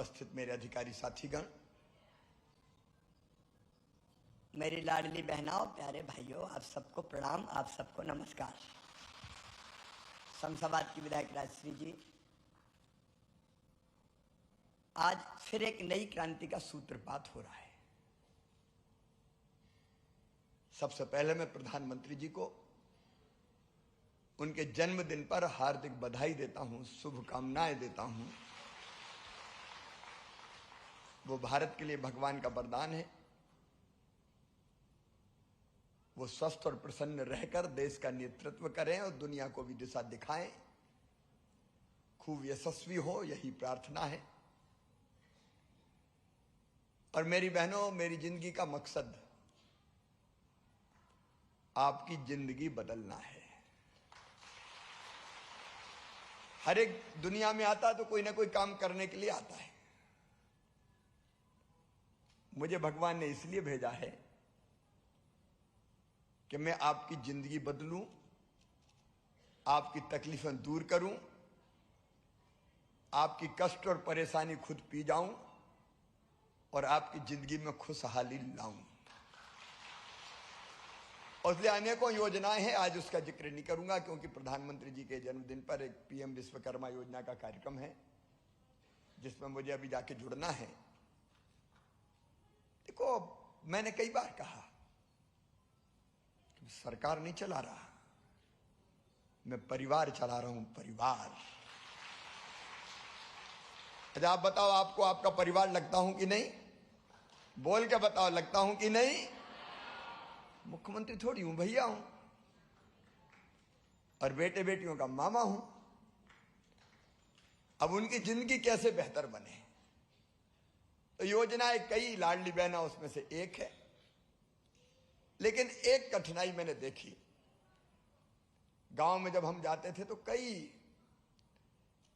उपस्थित मेरे अधिकारी साथीगण, मेरी लाडली बहनों, प्यारे भाइयों, आप सबको प्रणाम, आप सबको नमस्कार। शमशाबाद की विधायक राजश्री जी, आज फिर एक नई क्रांति का सूत्रपात हो रहा है। सबसे पहले मैं प्रधानमंत्री जी को उनके जन्मदिन पर हार्दिक बधाई देता हूं, शुभकामनाएं देता हूं। वो भारत के लिए भगवान का वरदान है। वो स्वस्थ और प्रसन्न रहकर देश का नेतृत्व करें और दुनिया को भी दिशा दिखाएं, खूब यशस्वी हो, यही प्रार्थना है। और मेरी बहनों, मेरी जिंदगी का मकसद आपकी जिंदगी बदलना है। हर एक दुनिया में आता है तो कोई ना कोई काम करने के लिए आता है। मुझे भगवान ने इसलिए भेजा है कि मैं आपकी जिंदगी बदलूं, आपकी तकलीफें दूर करूं, आपकी कष्ट और परेशानी खुद पी जाऊं और आपकी जिंदगी में खुशहाली लाऊं। और इसलिए अनेकों योजनाएं हैं, आज उसका जिक्र नहीं करूंगा क्योंकि प्रधानमंत्री जी के जन्मदिन पर एक पीएम विश्वकर्मा योजना का कार्यक्रम है जिसमें मुझे अभी जाके जुड़ना है। देखो, मैंने कई बार कहा कि सरकार नहीं चला रहा, मैं परिवार चला रहा हूं, परिवार। अच्छा, आप बताओ, आपको आपका परिवार लगता हूं कि नहीं? बोल के बताओ, लगता हूं कि नहीं? मुख्यमंत्री थोड़ी हूं, भैया हूं और बेटे बेटियों का मामा हूं। अब उनकी जिंदगी कैसे बेहतर बने, तो योजनाएं कई, लाडली बहना उसमें से एक है। लेकिन एक कठिनाई मैंने देखी, गांव में जब हम जाते थे तो कई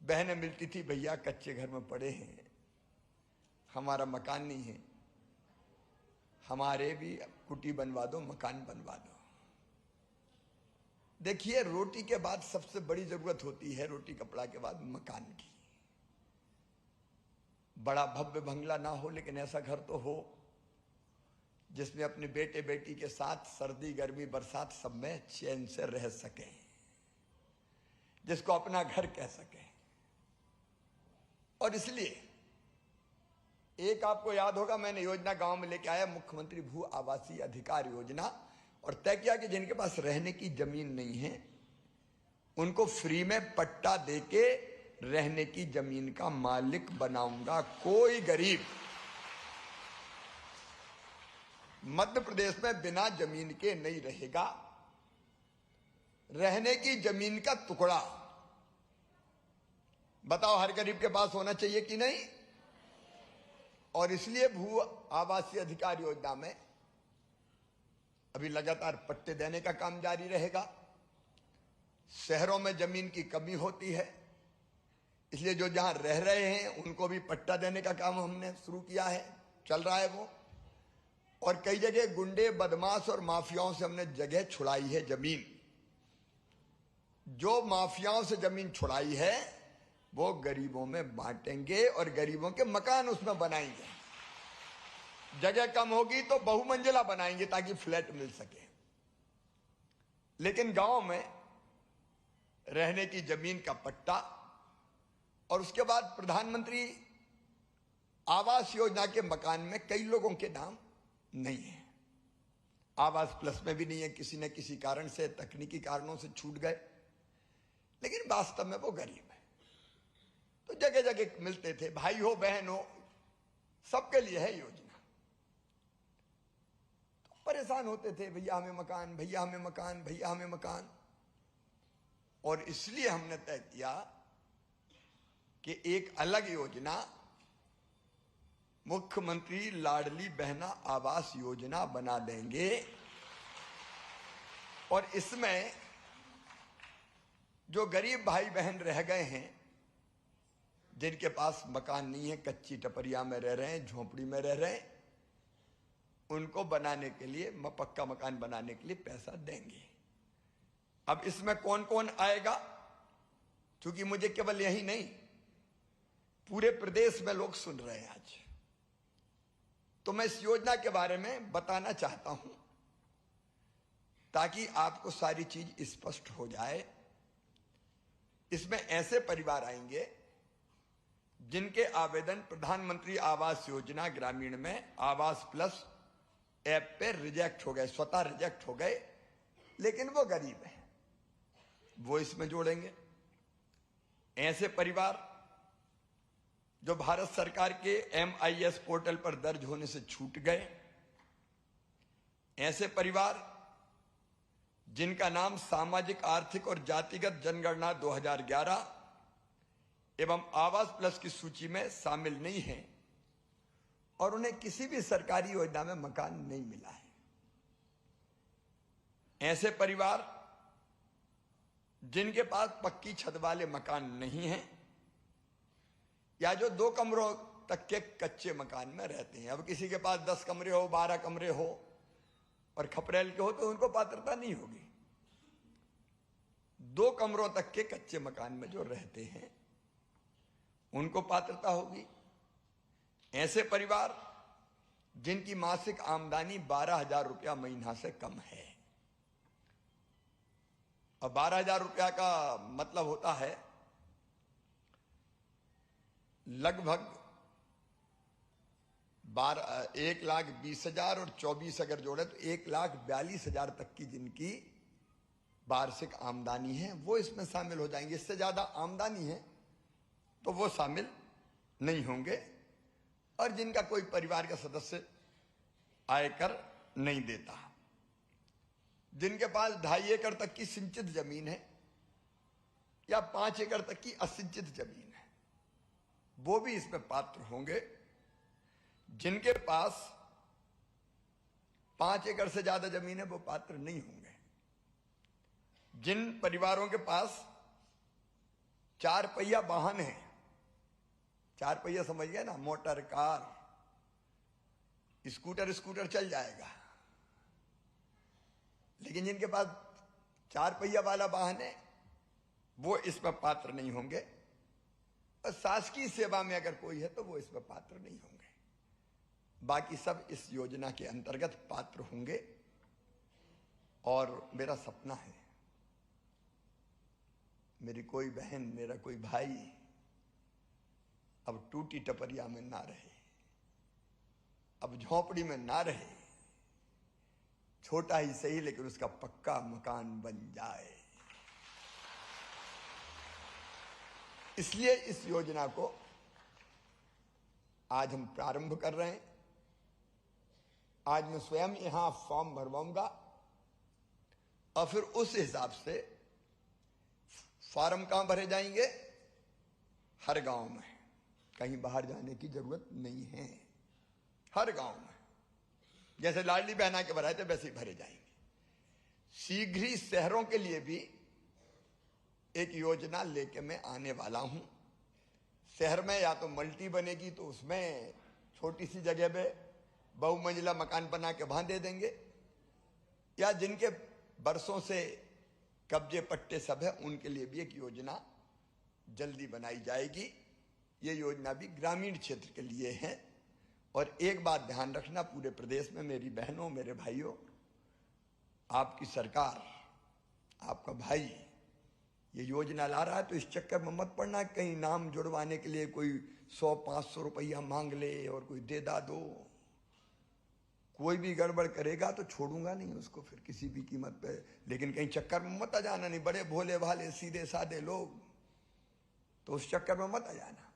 बहनें मिलती थी, भैया कच्चे घर में पड़े हैं, हमारा मकान नहीं है, हमारे भी कुटी बनवा दो, मकान बनवा दो। देखिए, रोटी के बाद सबसे बड़ी जरूरत होती है, रोटी कपड़ा के बाद मकान की। बड़ा भव्य बंगला ना हो, लेकिन ऐसा घर तो हो जिसमें अपने बेटे बेटी के साथ सर्दी गर्मी बरसात सब में चैन से रह सके, जिसको अपना घर कह सके। और इसलिए एक आपको याद होगा, मैंने योजना गांव में लेके आया, मुख्यमंत्री भू आवासीय अधिकार योजना, और तय किया कि जिनके पास रहने की जमीन नहीं है उनको फ्री में पट्टा देके रहने की जमीन का मालिक बनाऊंगा। कोई गरीब मध्य प्रदेश में बिना जमीन के नहीं रहेगा। रहने की जमीन का टुकड़ा, बताओ, हर गरीब के पास होना चाहिए कि नहीं? और इसलिए भू आवासीय अधिकार योजना में अभी लगातार पट्टे देने का काम जारी रहेगा। शहरों में जमीन की कमी होती है, इसलिए जो जहां रह रहे हैं उनको भी पट्टा देने का काम हमने शुरू किया है, चल रहा है वो। और कई जगह गुंडे, बदमाश और माफियाओं से हमने जगह छुड़ाई है, जमीन। जो माफियाओं से जमीन छुड़ाई है वो गरीबों में बांटेंगे और गरीबों के मकान उसमें बनाएंगे। जगह कम होगी तो बहुमंजिला बनाएंगे ताकि फ्लैट मिल सके। लेकिन गांव में रहने की जमीन का पट्टा, और उसके बाद प्रधानमंत्री आवास योजना के मकान में कई लोगों के नाम नहीं है, आवास प्लस में भी नहीं है, किसी न किसी कारण से, तकनीकी कारणों से छूट गए, लेकिन वास्तव में वो गरीब है। तो जगह जगह मिलते थे, भाई हो बहन हो, सबके लिए है योजना। तो परेशान होते थे, भैया हमें मकान, भैया हमें मकान, भैया हमें मकान। और इसलिए हमने तय किया कि एक अलग योजना, मुख्यमंत्री लाडली बहना आवास योजना बना देंगे। और इसमें जो गरीब भाई बहन रह गए हैं, जिनके पास मकान नहीं है, कच्ची टपरिया में रह रहे हैं, झोपड़ी में रह रहे हैं, उनको बनाने के लिए, पक्का मकान बनाने के लिए पैसा देंगे। अब इसमें कौन कौन आएगा, क्योंकि मुझे केवल यही नहीं, पूरे प्रदेश में लोग सुन रहे हैं आज, तो मैं इस योजना के बारे में बताना चाहता हूं ताकि आपको सारी चीज स्पष्ट हो जाए। इसमें ऐसे परिवार आएंगे जिनके आवेदन प्रधानमंत्री आवास योजना ग्रामीण में आवास प्लस ऐप पे रिजेक्ट हो गए, स्वतः रिजेक्ट हो गए, लेकिन वो गरीब है, वो इसमें जोड़ेंगे। ऐसे परिवार जो भारत सरकार के MIS पोर्टल पर दर्ज होने से छूट गए, ऐसे परिवार जिनका नाम सामाजिक आर्थिक और जातिगत जनगणना 2011 एवं आवास प्लस की सूची में शामिल नहीं है और उन्हें किसी भी सरकारी योजना में मकान नहीं मिला है। ऐसे परिवार जिनके पास पक्की छत वाले मकान नहीं हैं या जो 2 कमरों तक के कच्चे मकान में रहते हैं। अब किसी के पास 10 कमरे हो, 12 कमरे हो और खपरेल के हो तो उनको पात्रता नहीं होगी। 2 कमरों तक के कच्चे मकान में जो रहते हैं उनको पात्रता होगी। ऐसे परिवार जिनकी मासिक आमदनी 12,000 रुपया महीना से कम है, और 12,000 रुपया का मतलब होता है लगभग 1,20,000 और 24 अगर जोड़े तो 1,42,000 तक की जिनकी वार्षिक आमदनी है वो इसमें शामिल हो जाएंगे। इससे ज्यादा आमदनी है तो वो शामिल नहीं होंगे, और जिनका कोई परिवार का सदस्य आयकर नहीं देता, जिनके पास 2.5 एकड़ तक की सिंचित जमीन है या 5 एकड़ तक की असिंचित जमीन है, वो भी इसमें पात्र होंगे। जिनके पास 5 एकड़ से ज्यादा जमीन है वो पात्र नहीं होंगे। जिन परिवारों के पास 4 पहिया वाहन है, 4 पहिया समझ गए ना, मोटर, कार, स्कूटर चल जाएगा, लेकिन जिनके पास 4 पहिया वाला वाहन है वो इसमें पात्र नहीं होंगे। और शासकीय सेवा में अगर कोई है तो वो इसमें पात्र नहीं होंगे। बाकी सब इस योजना के अंतर्गत पात्र होंगे। और मेरा सपना है मेरी कोई बहन, मेरा कोई भाई अब टूटी टपरिया में ना रहे, अब झोपड़ी में ना रहे, छोटा ही सही लेकिन उसका पक्का मकान बन जाए। इसलिए इस योजना को आज हम प्रारंभ कर रहे हैं। आज मैं स्वयं यहां फॉर्म भरवाऊंगा और फिर उस हिसाब से फॉर्म कहां भरे जाएंगे? हर गांव में, कहीं बाहर जाने की जरूरत नहीं है। हर गांव में जैसे लाडली बहना के भराए थे वैसे ही भरे जाएंगे। शीघ्र ही शहरों के लिए भी एक योजना लेके मैं आने वाला हूं। शहर में या तो मल्टी बनेगी तो उसमें छोटी सी जगह पे बहुमंजिला मकान बना के वहां दे देंगे, या जिनके बरसों से कब्जे पट्टे सब है उनके लिए भी एक योजना जल्दी बनाई जाएगी। ये योजना भी ग्रामीण क्षेत्र के लिए है। और एक बात ध्यान रखना, पूरे प्रदेश में मेरी बहनों, मेरे भाइयों, आपकी सरकार, आपका भाई ये योजना ला रहा है तो इस चक्कर में मत पड़ना कहीं नाम जुड़वाने के लिए कोई 100-500 रुपया मांग ले और कोई दे दो। कोई भी गड़बड़ करेगा तो छोड़ूंगा नहीं उसको फिर किसी भी कीमत पे। लेकिन कहीं चक्कर में मत आ जाना, नहीं बड़े भोले भाले सीधे साधे लोग, तो उस चक्कर में मत आ जाना।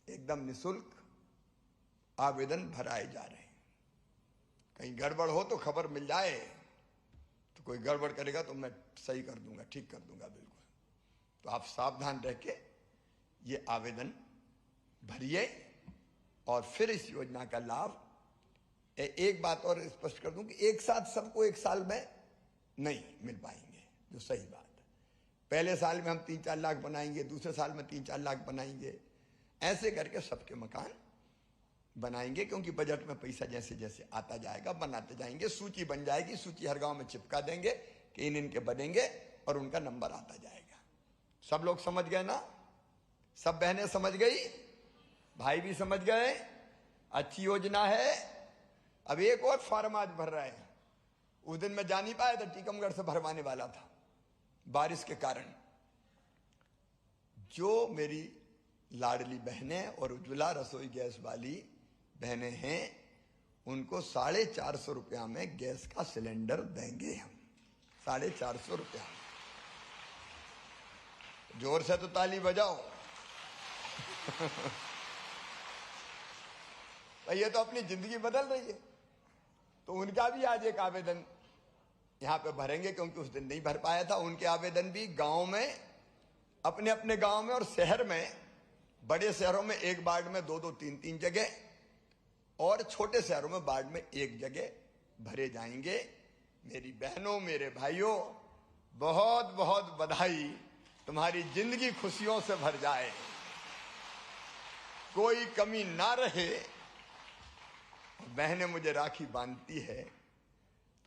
एकदम निःशुल्क आवेदन भराए जा रहे हैं। कहीं गड़बड़ हो तो खबर मिल जाए, तो कोई गड़बड़ करेगा तो मैं सही कर दूंगा, ठीक कर दूंगा बिल्कुल। तो आप सावधान रह के ये आवेदन भरिए और फिर इस योजना का लाभ। एक बात और स्पष्ट कर दूं कि एक साथ सबको एक साल में नहीं मिल पाएंगे, जो सही बात है। पहले साल में हम 3-4 लाख बनाएंगे, दूसरे साल में 3-4 लाख बनाएंगे, ऐसे करके सबके मकान बनाएंगे। क्योंकि बजट में पैसा जैसे जैसे आता जाएगा बनाते जाएंगे। सूची बन जाएगी, सूची हर गांव में चिपका देंगे कि इनके बनेंगे और उनका नंबर आता जाएगा। सब लोग समझ गए ना? सब बहनें समझ गई, भाई भी समझ गए, अच्छी योजना है। अब एक और फॉर्म आज भर रहे हैं। उस दिन मैं जा नहीं पाया था, टीकमगढ़ से भरवाने वाला था बारिश के कारण। जो मेरी लाडली बहनें और उज्ज्वला रसोई गैस वाली बहनें हैं, उनको 450 रुपया में गैस का सिलेंडर देंगे हम। 450 रुपया। जोर से तो ताली बजाओ। ये तो अपनी जिंदगी बदल रही है। तो उनका भी आज एक आवेदन यहां पे भरेंगे, क्योंकि उस दिन नहीं भर पाया था। उनके आवेदन भी गांव में, अपने अपने गांव में और शहर में, बड़े शहरों में एक वार्ड में 2-2, 3-3 जगह, और छोटे शहरों में वार्ड में एक जगह भरे जाएंगे। मेरी बहनों, मेरे भाइयों, बहुत बहुत बधाई। तुम्हारी जिंदगी खुशियों से भर जाए, कोई कमी ना रहे। बहनें मुझे राखी बांधती है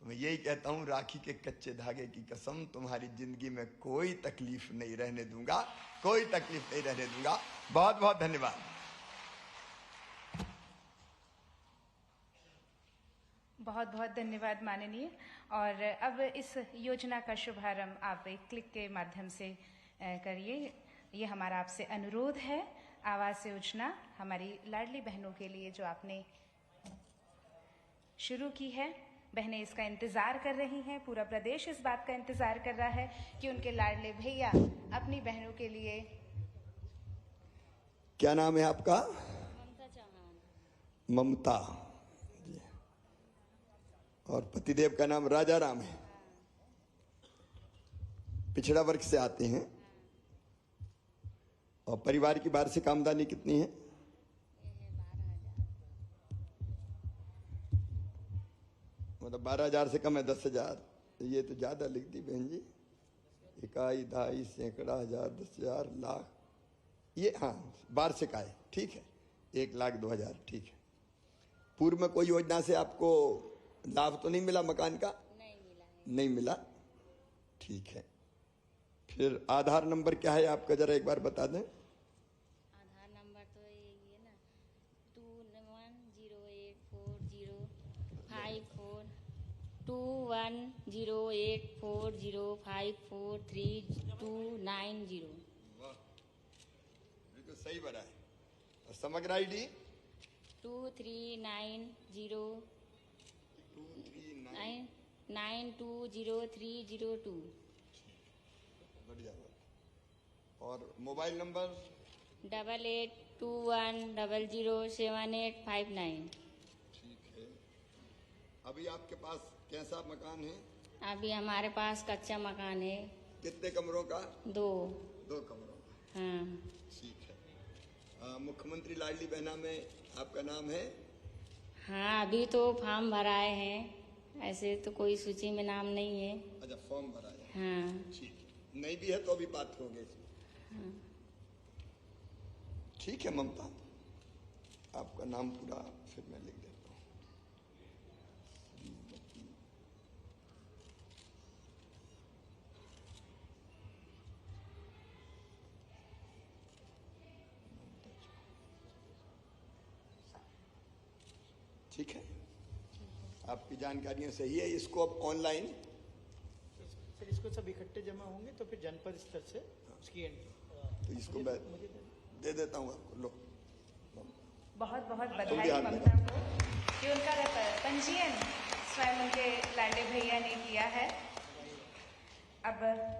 तो मैं यही कहता हूं, राखी के कच्चे धागे की कसम, तुम्हारी जिंदगी में कोई तकलीफ नहीं रहने दूंगा, कोई तकलीफ नहीं रहने दूंगा। बहुत बहुत धन्यवाद। बहुत बहुत धन्यवाद माननीय। और अब इस योजना का शुभारंभ आप एक क्लिक के माध्यम से करिए। ये हमारा आपसे अनुरोध है। आवास योजना हमारी लाडली बहनों के लिए जो आपने शुरू की है, बहनें इसका इंतजार कर रही हैं। पूरा प्रदेश इस बात का इंतजार कर रहा है कि उनके लाडले भैया अपनी बहनों के लिए। क्या नाम है आपका? ममता चौहान। ममता जी। और पतिदेव का नाम राजा राम है। पिछड़ा वर्ग से आते हैं। और परिवार की वार्षिक आमदनी कितनी है? मतलब 12,000 से कम है? 10,000? ये तो ज्यादा लिख दी बहन जी। इकाई, दहाई, सैकड़ा, हजार, 10,000, लाख, ये हाँ वार्षिक आय, ठीक है। 1,02,000, ठीक है। पूर्व में कोई योजना से आपको लाभ तो नहीं मिला मकान का? नहीं मिला है। नहीं मिला, ठीक है। फिर आधार नंबर क्या है आपका, जरा एक बार बता दें। आधार नंबर तो यही है ना, 2108405432108405439290। बिल्कुल सही भरा है। और समग्र आईडी 23920302। बढ़िया। और मोबाइल नंबर 8821007859। ठीक है। अभी आपके पास कैसा मकान है? अभी हमारे पास कच्चा मकान है। कितने कमरों का? 2। 2 कमरों का, हाँ ठीक है। मुख्यमंत्री लाडली बहना में आपका नाम है? हाँ, अभी तो फॉर्म भराए हैं, ऐसे तो कोई सूची में नाम नहीं है। अच्छा, फॉर्म भरा है, हाँ ठीक है। नहीं भी है तो अभी बात होगी। ठीक है ममता, आपका नाम पूरा फिर मैं लिख देता हूँ। ठीक है, आपकी जानकारियां सही है। इसको अब ऑनलाइन, सर इसको सब इकट्ठे जमा होंगे तो फिर जनपद स्तर से उसकी एंट्री। तो इसको मैं दे देता हूँ आपको, लो। बहुत बहुत बधाई जल्दी हाथ ममता को कि उनका पंजीयन स्वयं उनके लाडले भैया ने किया है। अब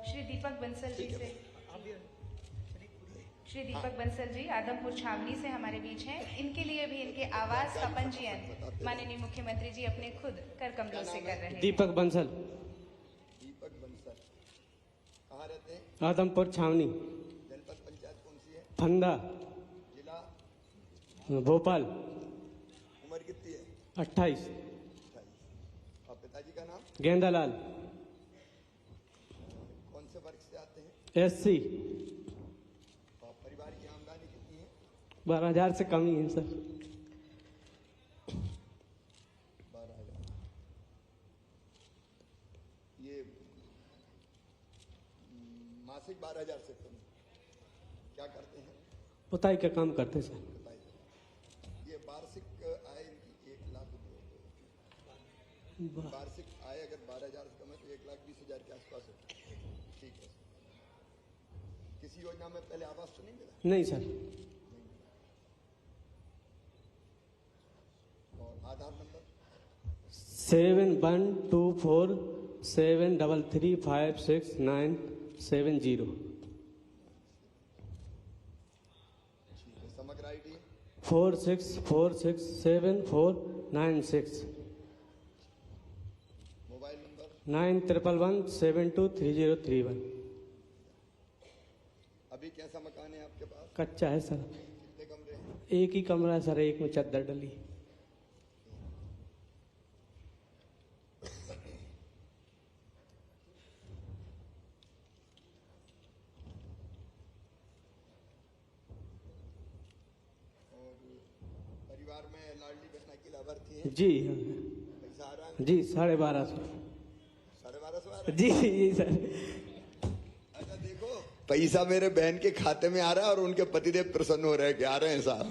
श्री दीपक बंसल जी से, श्री दीपक बंसल जी आदमपुर छावनी से हमारे बीच हैं। इनके लिए भी इनके आवास का पंजीयन माननीय मुख्यमंत्री जी अपने खुद कर कमलों से कर रहे हैं। दीपक बंसल। दीपक बंसल कहाँ रहते हैं? आदमपुर छावनी। जनपद पंचायत कौन सी है? फंदा। जिला भोपाल। उम्र कितनी है? 28। 28। और पिताजी का नाम? गेंदालाल। कौन से वर्ग से आते हैं? SC। और परिवार की आमदनी कितनी है? 12,000 से कम ही है सर। 12,000। ये मासिक 12,000 से कम। क्या करते हैं? पुताई का काम करते सर। ये वार्षिक आय इनकी 1,00,000 वार्षिक आय अगर 12,000 से कम है तो 1,20,000 के आसपास है। ठीक है। किसी योजना में पहले आवास तो नहीं मिला? नहीं सर। और आधार नंबर? 712473356970। ठीक है। समग्र आईडी? 46467496। Mobile number? 9111723031। अभी कैसा मकान है आपके पास? कच्चा है सर। कितने कमरे हैं? एक ही कमरा है सर, एक में चद्दर डली। और परिवार में लाडली बहना की लाभार्थी है? जी पैसा आ रहा है? जी 1250। 1250 आ रहा है? जी जी सर। अच्छा देखो, पैसा मेरे बहन के खाते में आ रहा है और उनके पतिदेव प्रसन्न हो रहे हैं कि आ रहे हैं साहब।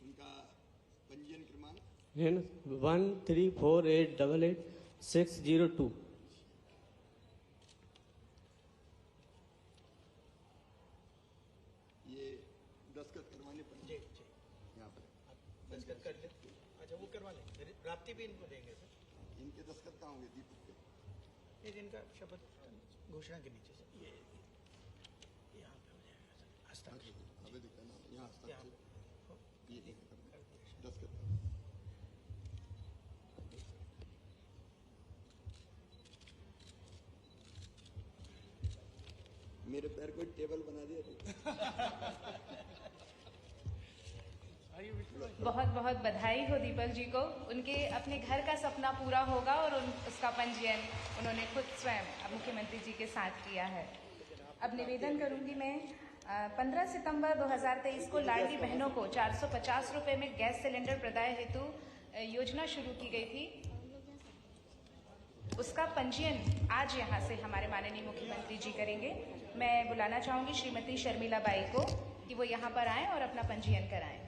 उनका पंजीयन क्रमांक? है ना 134888602। ये दस्तखत करवाने पर जी यहाँ पर दस्तखत कर ले। अच्छा वो करवा लेंगे, राप्ती भी इनको देंगे सर। इनके दस्तखत कहाँ होंगे? दीपक के? ये जिनका शपथ घोषणा के नीचे सर, ये यहाँ पे हो जाएगा सर हस्ताक्षर। अबे दिखा ना यहाँ यहाँ हस्ताक्षर। ये दस्तखत। मेरे पैर को टेबल बना दिया तू। बहुत बहुत बधाई हो दीपक जी को। उनके अपने घर का सपना पूरा होगा और उसका पंजीयन उन्होंने खुद स्वयं मुख्यमंत्री जी के साथ किया है। अब निवेदन करूंगी मैं 15 सितंबर 2023 को लाडली बहनों को 450 रुपए में गैस सिलेंडर प्रदाय हेतु योजना शुरू की गई थी। उसका पंजीयन आज यहाँ से हमारे माननीय मुख्यमंत्री जी करेंगे। मैं बुलाना चाहूंगी श्रीमती शर्मिला बाई को कि वो यहाँ पर आएं और अपना पंजीयन कराएं।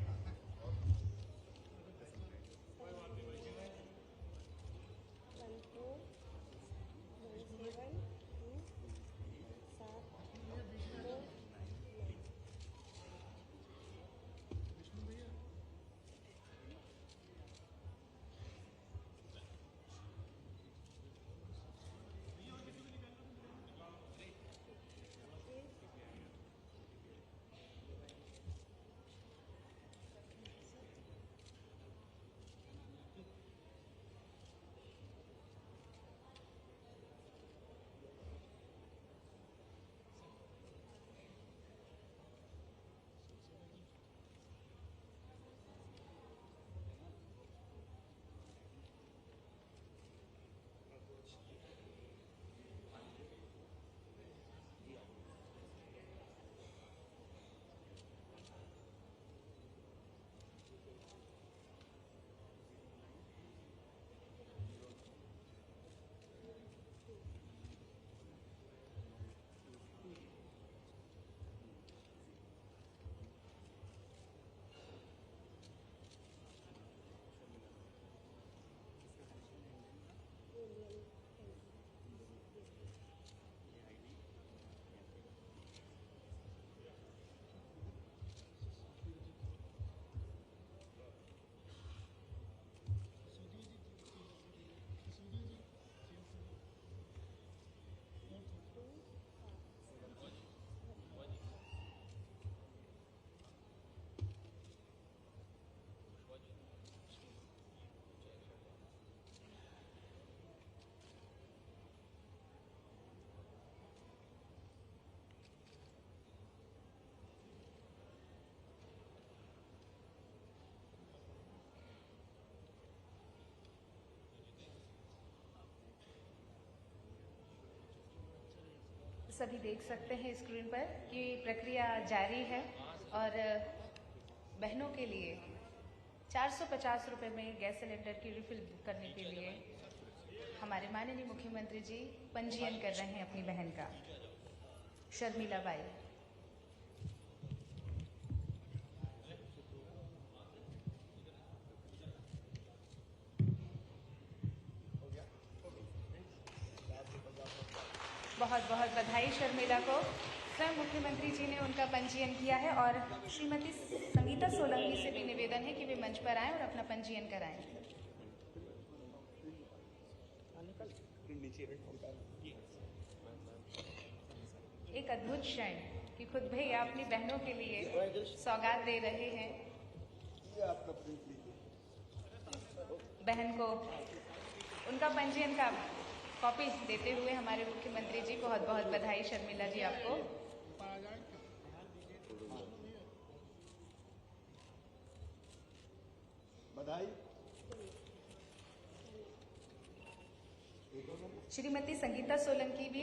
सभी देख सकते हैं स्क्रीन पर कि प्रक्रिया जारी है और बहनों के लिए 450 रुपए में गैस सिलेंडर की रिफिल बुक करने के लिए हमारे माननीय मुख्यमंत्री जी पंजीयन कर रहे हैं अपनी बहन का, शर्मिला बाई। बहुत बहुत बधाई शर्मिला को। स्वयं मुख्यमंत्री जी ने उनका पंजीयन किया है और श्रीमती संगीता सोलंकी से भी निवेदन है कि वे मंच पर आएं और अपना पंजीयन कराएं। एक अद्भुत क्षण कि खुद भैया अपनी बहनों के लिए सौगात दे रहे हैं। बहन को उनका पंजीयन का कॉपी देते हुए हमारे मुख्यमंत्री जी, बहुत बहुत बधाई शर्मिला जी आपको। बधाई। श्रीमती संगीता सोलंकी भी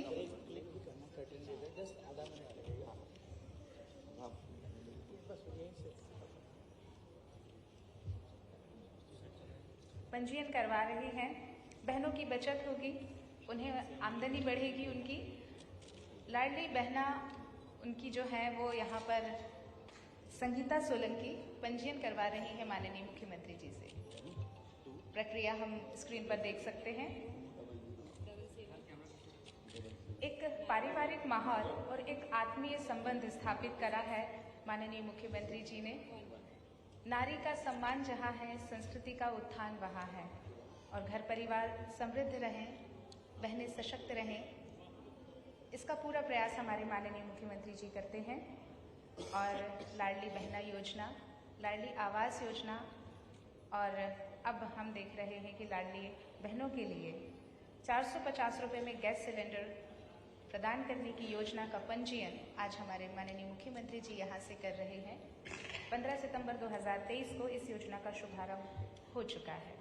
पंजीयन करवा रही हैं। बहनों की बचत होगी, उन्हें आमदनी बढ़ेगी उनकी। लाडली बहना उनकी जो है वो यहाँ पर संगीता सोलंकी पंजीयन करवा रही है माननीय मुख्यमंत्री जी से। प्रक्रिया हम स्क्रीन पर देख सकते हैं। एक पारिवारिक माहौल और एक आत्मीय संबंध स्थापित करा है माननीय मुख्यमंत्री जी ने। नारी का सम्मान जहाँ है, संस्कृति का उत्थान वहाँ है। और घर परिवार समृद्ध रहें, बहनें सशक्त रहें, इसका पूरा प्रयास हमारे माननीय मुख्यमंत्री जी करते हैं। और लाडली बहना योजना, लाडली आवास योजना, और अब हम देख रहे हैं कि लाडली बहनों के लिए 450 रुपये में गैस सिलेंडर प्रदान करने की योजना का पंजीयन आज हमारे माननीय मुख्यमंत्री जी यहाँ से कर रहे हैं। 15 सितंबर 2023 को इस योजना का शुभारंभ हो चुका है।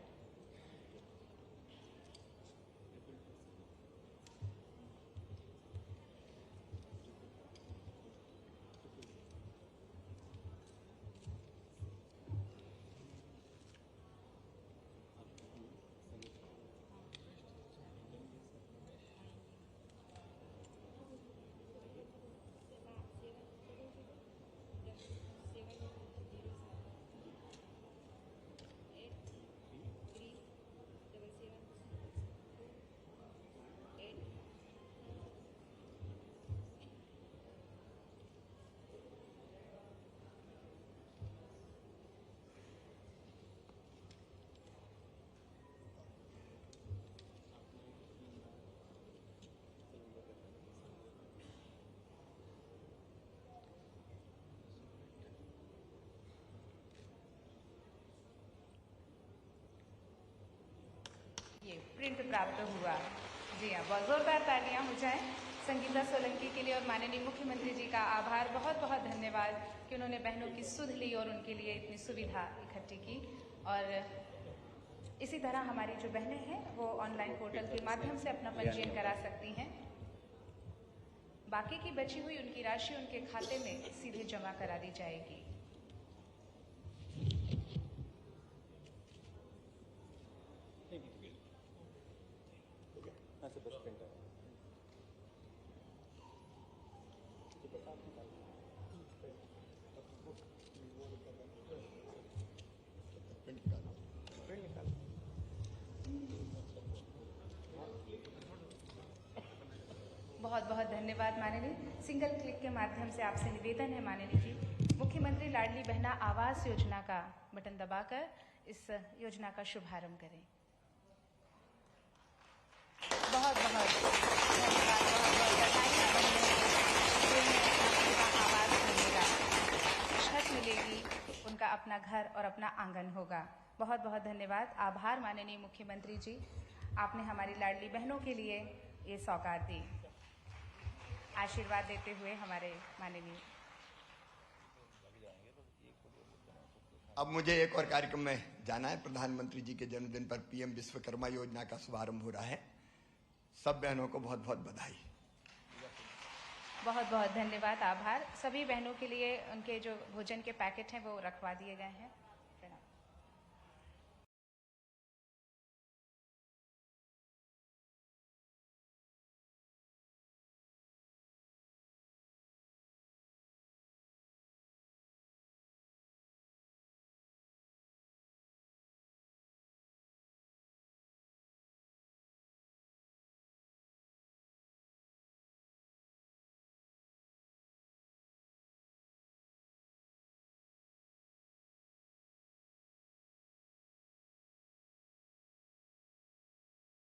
ये प्रिंट प्राप्त हुआ। जी हाँ, बहुत जोरदार तालियां हो जाएं संगीता सोलंकी के लिए। और माननीय मुख्यमंत्री जी का आभार, बहुत बहुत धन्यवाद कि उन्होंने बहनों की सुध ली और उनके लिए इतनी सुविधा इकट्ठी की। और इसी तरह हमारी जो बहनें हैं वो ऑनलाइन पोर्टल के माध्यम से अपना पंजीयन करा सकती हैं। बाकी की बची हुई उनकी राशि उनके खाते में सीधे जमा करा दी जाएगी। बहुत बहुत धन्यवाद माननीय। सिंगल क्लिक के माध्यम से आपसे निवेदन है माननीय जी, मुख्यमंत्री लाडली बहना आवास योजना का बटन दबाकर इस योजना का शुभारंभ करें। बहुत बहुत धन्यवाद, आवास मिलेगा, छत मिलेगी, उनका अपना घर और अपना आंगन होगा। बहुत बहुत धन्यवाद, आभार माननीय मुख्यमंत्री जी, आपने हमारी लाडली बहनों के लिए ये सौगात दी। आशीर्वाद देते हुए हमारे माननीय। अब मुझे एक और कार्यक्रम में जाना है। प्रधानमंत्री जी के जन्मदिन पर पीएम विश्वकर्मा योजना का शुभारंभ हो रहा है। सब बहनों को बहुत बहुत बधाई। बहुत बहुत धन्यवाद, आभार। सभी बहनों के लिए उनके जो भोजन के पैकेट हैं वो रखवा दिए गए हैं।